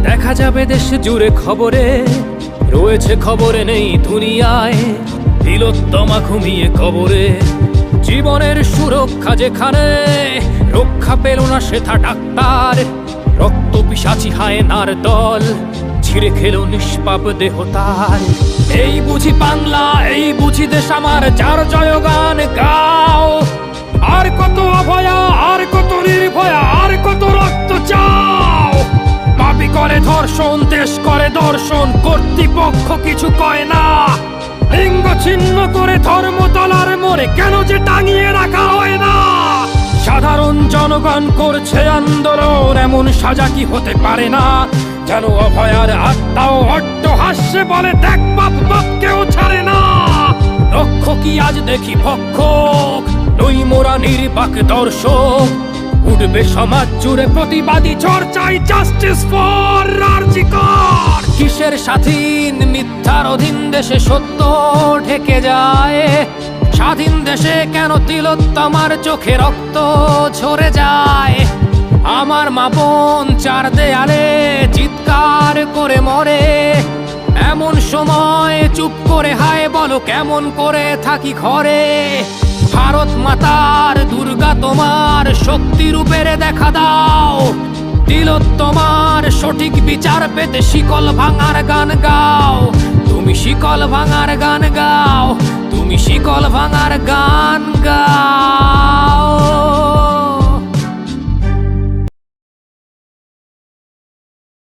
দেখা যাবে দেশ জুড়ে খবরে, রয়েছে খবরে নেই দুনিয়ায়। তিলোত্তমা ঘুমিয়ে কবরে, জীবনের সুরক্ষা যেখানে, রক্ষা পেল না সেথা ডাক্তার। রক্ত পিশাচি হায়নার দল, ছিঁড়ে খেলো নিষ্পাপ দেহ তার। এই বুঝি বাংলা, এই বুঝি দেশ আমার, যার জয়গান গাও। আর কত অভয়া, আর কত নির্ভয়া, আর কত রক্ত চাও। পাপী করে ধর্ষণ, দেশ করে দর্শন, কর্তৃপক্ষ কিছু কয় না। লিঙ্গ ছিন্ন করে ধর্ম তলার মোড়ে কেন যে টাঙিয়ে রাখা হয় না। সাধারণ জনগণ করছে আন্দোলন, এমন সাজা কি হতে পারে না। যেন অভয়ার আত্মাও অট্ট হাস্যে বলে, দেখ বাপ বাপকেও ছাড়ে না। লক্ষ কি আজ দেখি ভক্ষক, নই মোরা নির্বাক দর্শক। উঠবে সমাজ জুড়ে প্রতিবাদী চর্চায়, জাস্টিস ফর আর.জি. কর। কিসের স্বাধীন, মিথ্যার অধীন দেশে সত্য ঢেকে যায়। স্বাধীন দেশে কেন তিলোত্তমার চোখে রক্ত ঝরে যায়। আমার মা বোন চার দেয়ালে চিৎকার করে মরে, এমন সময় চুপ করে হায় বলো কেমন করে থাকি ঘরে। ভারত মাতার, দুর্গা তোমার শক্তি রূপের দেখা দাও। তিলোত্তমার সঠিক বিচার পেতে শিকল ভাঙার গান গাও। তুমি শিকল ভাঙার গান গাও, তুমি শিকল ভাঙার গান গাও।